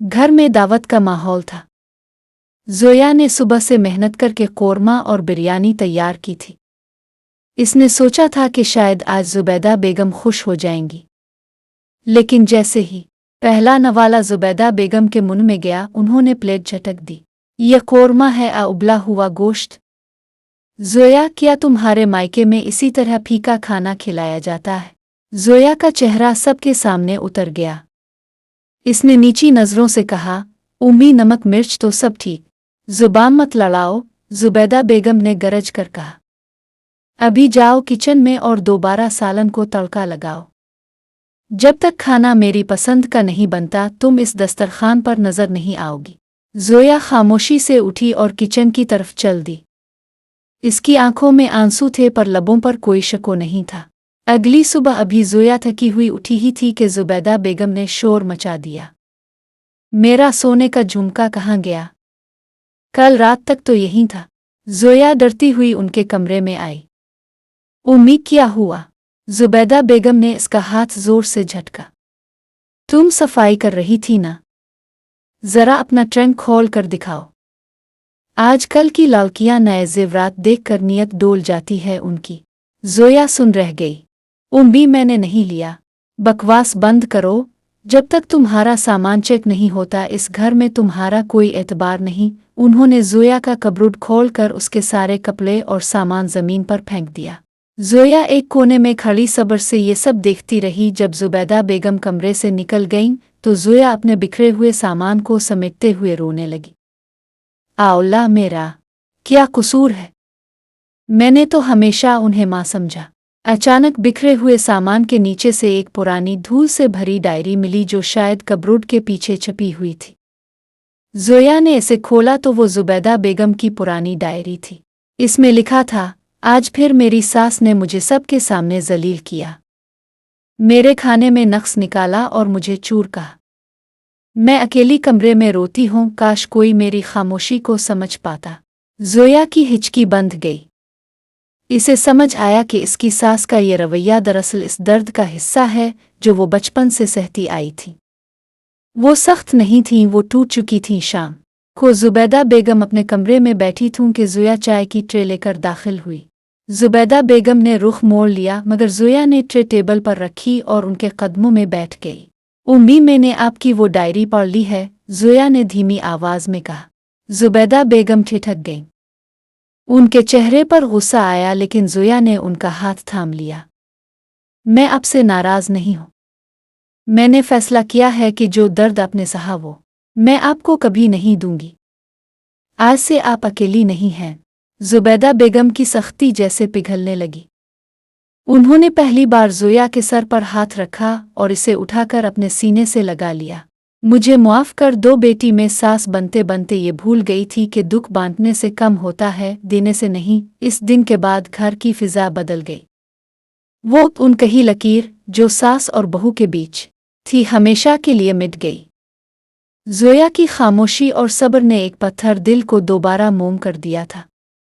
घर में दावत का माहौल था। जोया ने सुबह से मेहनत करके कोरमा और बिरयानी तैयार की थी। इसने सोचा था कि शायद आज जुबैदा बेगम खुश हो जाएंगी, लेकिन जैसे ही पहला नवाला जुबैदा बेगम के मुंह में गया, उन्होंने प्लेट झटक दी। यह कोरमा है, उबला हुआ गोश्त। जोया, क्या तुम्हारे मायके में इसी तरह फीका खाना खिलाया जाता है? जोया का चेहरा सबके सामने उतर गया। इसने नीची नज़रों से कहा, उम्मी, नमक मिर्च तो सब ठीक, जुबान मत लड़ाओ। जुबैदा बेगम ने गरज कर कहा, अभी जाओ किचन में और दोबारा सालन को तड़का लगाओ। जब तक खाना मेरी पसंद का नहीं बनता, तुम इस दस्तरखान पर नजर नहीं आओगी। जोया खामोशी से उठी और किचन की तरफ चल दी। इसकी आंखों में आंसू थे, पर लबों पर कोई शको नहीं था। अगली सुबह अभी जोया थकी हुई उठी ही थी कि जुबैदा बेगम ने शोर मचा दिया, मेरा सोने का झुमका कहाँ गया? कल रात तक तो यहीं था। जोया डरती हुई उनके कमरे में आई। उम्मी, क्या हुआ? जुबैदा बेगम ने इसका हाथ जोर से झटका। तुम सफाई कर रही थी ना? जरा अपना ट्रंक खोल कर दिखाओ। आजकल की लड़कियां नए जेवरात देखकर नियत डोल जाती है उनकी। जोया सुन रह गई। उम्मी, मैंने नहीं लिया। बकवास बंद करो। जब तक तुम्हारा सामान चेक नहीं होता, इस घर में तुम्हारा कोई एतबार नहीं। उन्होंने जोया का कबरूड खोलकर उसके सारे कपड़े और सामान जमीन पर फेंक दिया। जोया एक कोने में खड़ी सब्र से ये सब देखती रही। जब जुबैदा बेगम कमरे से निकल गईं, तो जोया अपने बिखरे हुए सामान को समेटते हुए रोने लगी। आउला, मेरा क्या कसूर है? मैंने तो हमेशा उन्हें मां समझा। अचानक बिखरे हुए सामान के नीचे से एक पुरानी धूल से भरी डायरी मिली, जो शायद कबरूड के पीछे छपी हुई थी। जोया ने इसे खोला तो वो जुबैदा बेगम की पुरानी डायरी थी। इसमें लिखा था, आज फिर मेरी सास ने मुझे सबके सामने जलील किया। मेरे खाने में नक्स निकाला और मुझे चूर कहा। मैं अकेली कमरे में रोती हूँ, काश कोई मेरी खामोशी को समझ पाता। जोया की हिचकी बंध गई। इसे समझ आया कि इसकी सास का ये रवैया दरअसल इस दर्द का हिस्सा है जो वो बचपन से सहती आई थी। वो सख्त नहीं थीं, वो टूट चुकी थीं। शाम को जुबैदा बेगम अपने कमरे में बैठी थीं कि जोया चाय की ट्रे लेकर दाखिल हुई। जुबैदा बेगम ने रुख मोड़ लिया, मगर जोया ने ट्रे टेबल पर रखी और उनके कदमों में बैठ गई। उम्मी, मैंने आपकी वो डायरी पढ़ ली है, जोया ने धीमी आवाज में कहा। जुबैदा बेगम ठिठक गईं। उनके चेहरे पर गुस्सा आया, लेकिन जोया ने उनका हाथ थाम लिया। मैं आपसे नाराज नहीं हूं। मैंने फैसला किया है कि जो दर्द आपने सहा वो मैं आपको कभी नहीं दूंगी। आज से आप अकेली नहीं हैं। जुबैदा बेगम की सख्ती जैसे पिघलने लगी। उन्होंने पहली बार जोया के सर पर हाथ रखा और इसे उठाकर अपने सीने से लगा लिया। मुझे मुआफ कर दो बेटी, में सास बनते बनते ये भूल गई थी कि दुख बांटने से कम होता है, देने से नहीं। इस दिन के बाद घर की फिजा बदल गई। वो उनकही लकीर जो सास और बहू के बीच थी, हमेशा के लिए मिट गई। जोया की खामोशी और सब्र ने एक पत्थर दिल को दोबारा मोम कर दिया था।